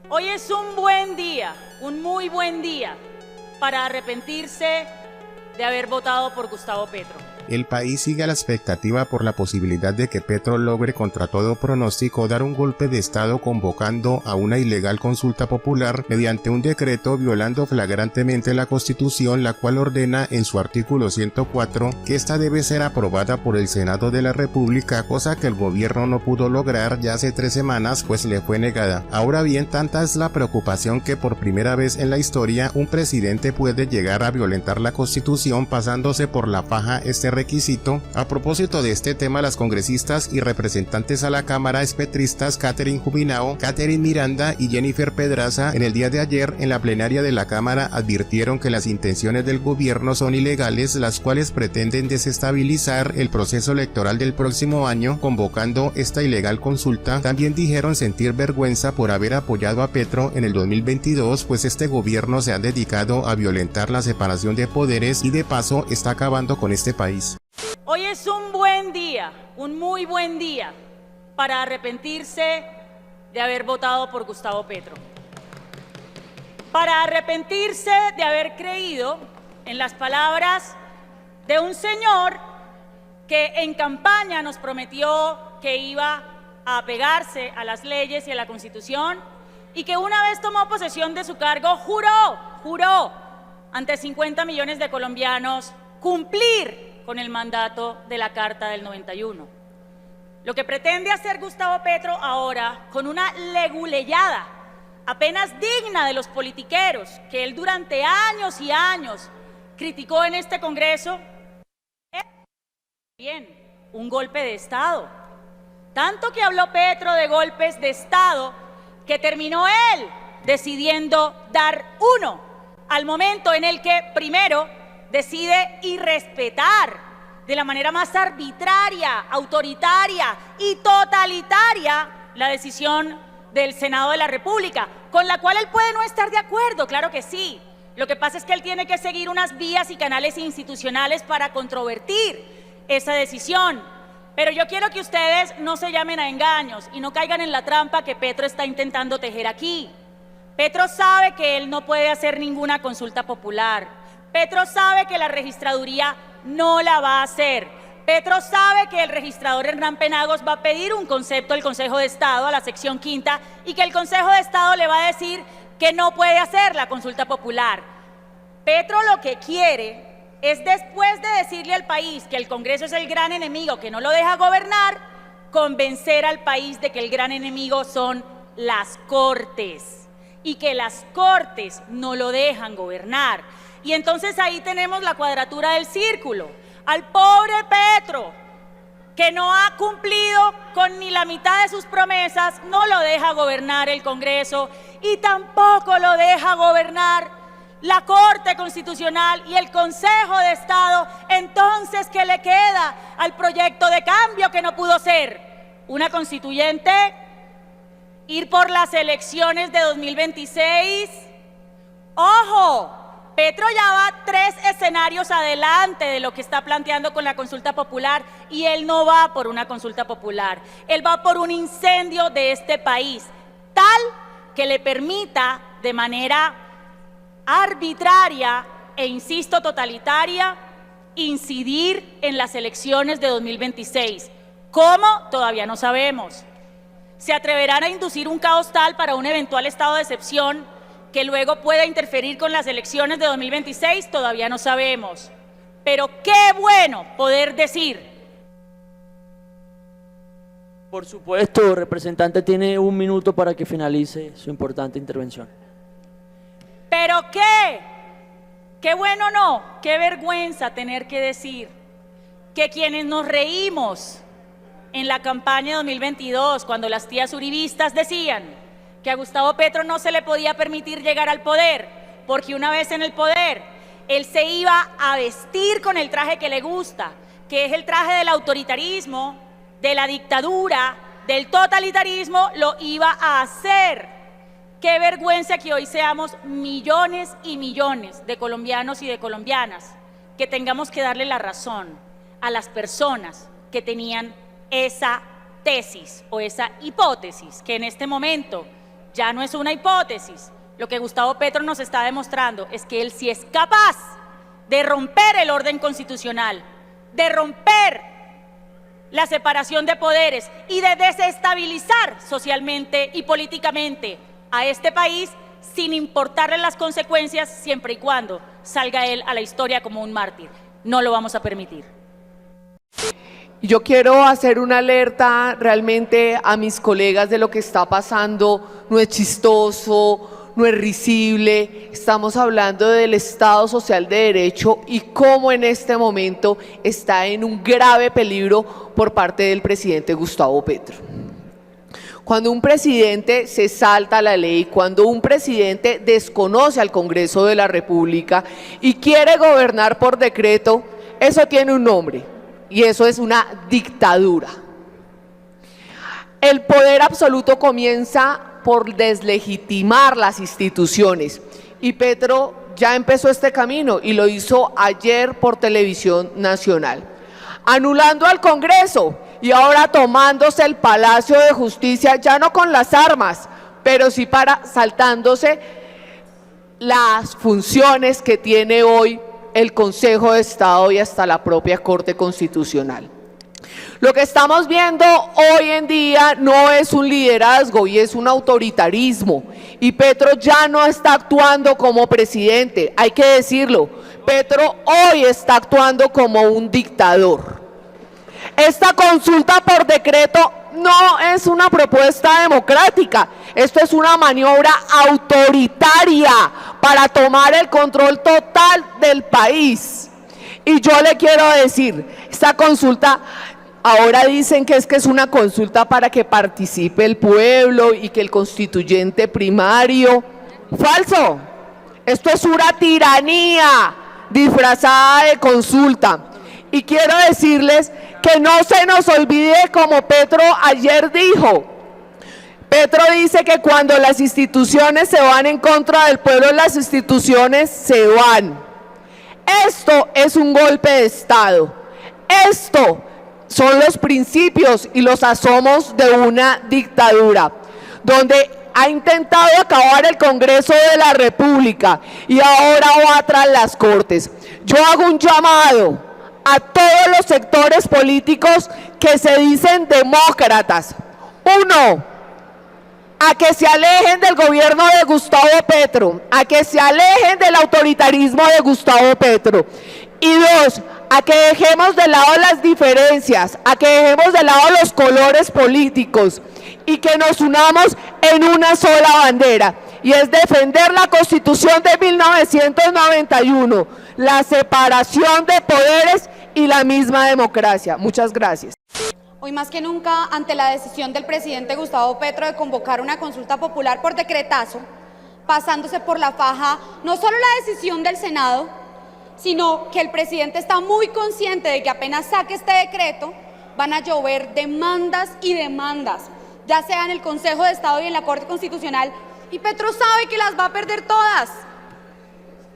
Hoy es un buen día, un muy buen día, para arrepentirse de haber votado por Gustavo Petro. El país sigue a la expectativa por la posibilidad de que Petro logre contra todo pronóstico dar un golpe de estado convocando a una ilegal consulta popular mediante un decreto violando flagrantemente la Constitución, la cual ordena en su artículo 104 que esta debe ser aprobada por el Senado de la República, cosa que el gobierno no pudo lograr ya hace 3 semanas, pues le fue negada. Ahora bien, tanta es la preocupación que por primera vez en la historia un presidente puede llegar a violentar la Constitución pasándose por la faja este requisito. A propósito de este tema, las congresistas y representantes a la Cámara expetristas Catherine Jubinao, Catherine Miranda y Jennifer Pedraza en el día de ayer en la plenaria de la Cámara advirtieron que las intenciones del gobierno son ilegales, las cuales pretenden desestabilizar el proceso electoral del próximo año convocando esta ilegal consulta. También dijeron sentir vergüenza por haber apoyado a Petro en el 2022, pues este gobierno se ha dedicado a violentar la separación de poderes y de paso está acabando con este país. Hoy es un buen día, un muy buen día, para arrepentirse de haber votado por Gustavo Petro. Para arrepentirse de haber creído en las palabras de un señor que en campaña nos prometió que iba a apegarse a las leyes y a la Constitución y que una vez tomó posesión de su cargo juró ante 50 millones de colombianos cumplir con el mandato de la Carta del 91. Lo que pretende hacer Gustavo Petro ahora, con una leguleyada apenas digna de los politiqueros que él durante años y años criticó en este Congreso, es bien un golpe de Estado. Tanto que habló Petro de golpes de Estado que terminó él decidiendo dar uno al momento en el que primero decide irrespetar de la manera más arbitraria, autoritaria y totalitaria la decisión del Senado de la República, con la cual él puede no estar de acuerdo, claro que sí. Lo que pasa es que él tiene que seguir unas vías y canales institucionales para controvertir esa decisión. Pero yo quiero que ustedes no se llamen a engaños y no caigan en la trampa que Petro está intentando tejer aquí. Petro sabe que él no puede hacer ninguna consulta popular. Petro sabe que la registraduría no la va a hacer. Petro sabe que el registrador Hernán Penagos va a pedir un concepto al Consejo de Estado, a la sección quinta, y que el Consejo de Estado le va a decir que no puede hacer la consulta popular. Petro lo que quiere es, después de decirle al país que el Congreso es el gran enemigo que no lo deja gobernar, convencer al país de que el gran enemigo son las Cortes y que las Cortes no lo dejan gobernar. Y entonces ahí tenemos la cuadratura del círculo. Al pobre Petro, que no ha cumplido con ni la mitad de sus promesas, no lo deja gobernar el Congreso y tampoco lo deja gobernar la Corte Constitucional y el Consejo de Estado. Entonces, ¿qué le queda al proyecto de cambio que no pudo ser? ¿Una constituyente? ¿Ir por las elecciones de 2026? ¡Ojo! Petro ya va 3 escenarios adelante de lo que está planteando con la consulta popular y él no va por una consulta popular, él va por un incendio de este país, tal que le permita de manera arbitraria e, insisto, totalitaria, incidir en las elecciones de 2026. ¿Cómo? Todavía no sabemos. ¿Se atreverán a inducir un caos tal para un eventual estado de excepción que luego pueda interferir con las elecciones de 2026? Todavía no sabemos. Pero qué bueno poder decir. Por supuesto, representante, tiene 1 minuto para que finalice su importante intervención. ¿Pero qué? Qué bueno no, qué vergüenza tener que decir que quienes nos reímos en la campaña de 2022, cuando las tías uribistas decían que a Gustavo Petro no se le podía permitir llegar al poder, porque una vez en el poder, él se iba a vestir con el traje que le gusta, que es el traje del autoritarismo, de la dictadura, del totalitarismo, lo iba a hacer. Qué vergüenza que hoy seamos millones y millones de colombianos y de colombianas, que tengamos que darle la razón a las personas que tenían esa tesis o esa hipótesis que en este momento ya no es una hipótesis. Lo que Gustavo Petro nos está demostrando es que él sí es capaz de romper el orden constitucional, de romper la separación de poderes y de desestabilizar socialmente y políticamente a este país sin importarle las consecuencias, siempre y cuando salga él a la historia como un mártir. No lo vamos a permitir. Yo quiero hacer una alerta realmente a mis colegas de lo que está pasando. No es chistoso, no es risible. Estamos hablando del Estado Social de Derecho y cómo en este momento está en un grave peligro por parte del presidente Gustavo Petro. Cuando un presidente se salta la ley, cuando un presidente desconoce al Congreso de la República y quiere gobernar por decreto, eso tiene un nombre y eso es una dictadura. El poder absoluto comienza por deslegitimar las instituciones y Petro ya empezó este camino y lo hizo ayer por Televisión Nacional, anulando al Congreso y ahora tomándose el Palacio de Justicia, ya no con las armas, pero sí saltándose las funciones que tiene hoy el Consejo de Estado y hasta la propia Corte Constitucional. Lo que estamos viendo hoy en día no es un liderazgo y es un autoritarismo, y Petro ya no está actuando como presidente, hay que decirlo. Petro hoy está actuando como un dictador. Esta consulta por decreto no es una propuesta democrática, esto es una maniobra autoritaria para tomar el control total del país. Y yo le quiero decir, esta consulta, ahora dicen que es una consulta para que participe el pueblo y que el constituyente primario. Falso, esto es una tiranía disfrazada de consulta. Y quiero decirles que no se nos olvide, como Petro ayer dijo. Petro dice que cuando las instituciones se van en contra del pueblo, las instituciones se van. Esto es un golpe de Estado. Esto son los principios y los asomos de una dictadura, donde ha intentado acabar el Congreso de la República y ahora va tras las Cortes. Yo hago un llamado a todos los sectores políticos que se dicen demócratas. Uno, a que se alejen del gobierno de Gustavo Petro, a que se alejen del autoritarismo de Gustavo Petro. Y dos, a que dejemos de lado las diferencias, a que dejemos de lado los colores políticos y que nos unamos en una sola bandera, y es defender la Constitución de 1991, la separación de poderes y la misma democracia. Muchas gracias. Hoy más que nunca, ante la decisión del presidente Gustavo Petro de convocar una consulta popular por decretazo, pasándose por la faja no solo la decisión del Senado, sino que el presidente está muy consciente de que apenas saque este decreto, van a llover demandas y demandas, ya sea en el Consejo de Estado y en la Corte Constitucional, y Petro sabe que las va a perder todas,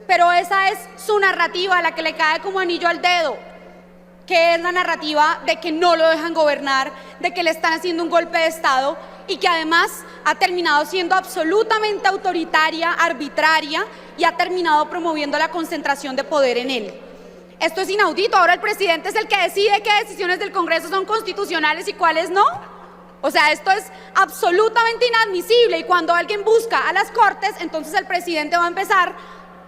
pero esa es su narrativa, la que le cae como anillo al dedo, que es la narrativa de que no lo dejan gobernar, de que le están haciendo un golpe de Estado y que además ha terminado siendo absolutamente autoritaria, arbitraria, y ha terminado promoviendo la concentración de poder en él. Esto es inaudito. Ahora el presidente es el que decide qué decisiones del Congreso son constitucionales y cuáles no. O sea, esto es absolutamente inadmisible, y cuando alguien busca a las Cortes, entonces el presidente va a empezar,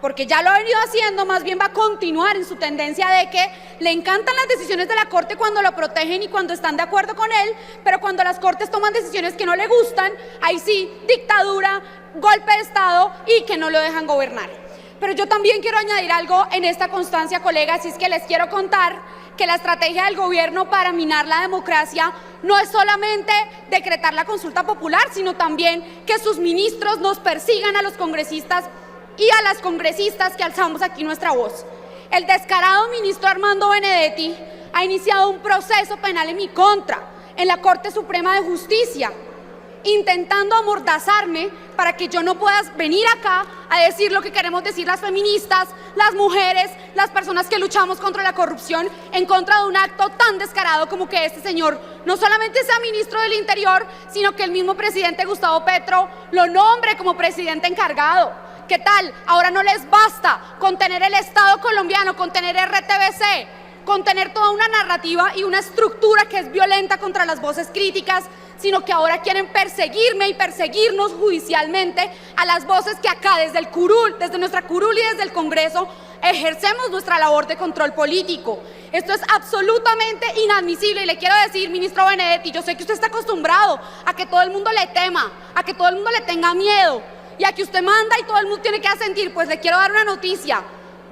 porque ya lo ha venido haciendo, más bien va a continuar en su tendencia de que le encantan las decisiones de la Corte cuando lo protegen y cuando están de acuerdo con él, pero cuando las Cortes toman decisiones que no le gustan, ahí sí, dictadura, golpe de Estado y que no lo dejan gobernar. Pero yo también quiero añadir algo en esta constancia, colegas, y es que les quiero contar que la estrategia del gobierno para minar la democracia no es solamente decretar la consulta popular, sino también que sus ministros nos persigan a los congresistas y a las congresistas que alzamos aquí nuestra voz. El descarado ministro Armando Benedetti ha iniciado un proceso penal en mi contra en la Corte Suprema de Justicia, intentando amordazarme para que yo no pueda venir acá a decir lo que queremos decir las feministas, las mujeres, las personas que luchamos contra la corrupción, en contra de un acto tan descarado como que este señor no solamente sea ministro del Interior, sino que el mismo presidente Gustavo Petro lo nombre como presidente encargado. ¿Qué tal? Ahora no les basta con tener el Estado colombiano, con tener RTBC, con tener toda una narrativa y una estructura que es violenta contra las voces críticas, sino que ahora quieren perseguirme y perseguirnos judicialmente a las voces que acá desde el curul, desde nuestra curul y desde el Congreso ejercemos nuestra labor de control político. Esto es absolutamente inadmisible y le quiero decir, ministro Benedetti, yo sé que usted está acostumbrado a que todo el mundo le tema, a que todo el mundo le tenga miedo y a que usted manda y todo el mundo tiene que asentir. Pues le quiero dar una noticia: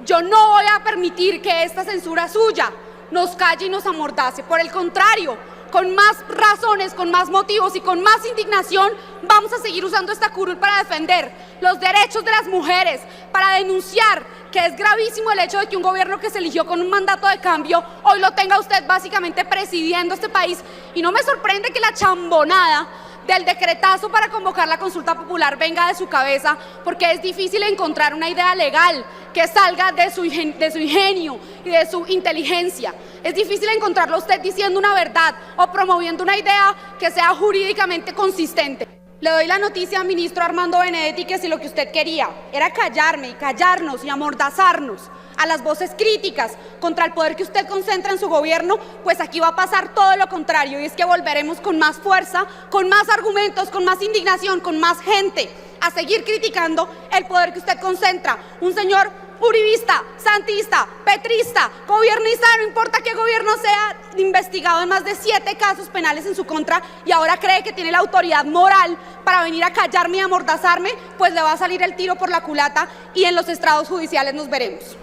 yo no voy a permitir que esta censura suya nos calle y nos amordace. Por el contrario, con más razones, con más motivos y con más indignación, vamos a seguir usando esta curul para defender los derechos de las mujeres, para denunciar que es gravísimo el hecho de que un gobierno que se eligió con un mandato de cambio hoy lo tenga usted básicamente presidiendo este país. Y no me sorprende que la chambonada del decretazo para convocar la consulta popular venga de su cabeza, porque es difícil encontrar una idea legal que salga de su ingenio y de su inteligencia. Es difícil encontrarlo usted diciendo una verdad o promoviendo una idea que sea jurídicamente consistente. Le doy la noticia, ministro Armando Benedetti, que si lo que usted quería era callarme y callarnos y amordazarnos a las voces críticas contra el poder que usted concentra en su gobierno, pues aquí va a pasar todo lo contrario, y es que volveremos con más fuerza, con más argumentos, con más indignación, con más gente, a seguir criticando el poder que usted concentra. Un señor uribista, santista, petrista, gobiernista, no importa qué gobierno sea, investigado en más de 7 casos penales en su contra, y ahora cree que tiene la autoridad moral para venir a callarme y amordazarme, pues le va a salir el tiro por la culata y en los estrados judiciales nos veremos.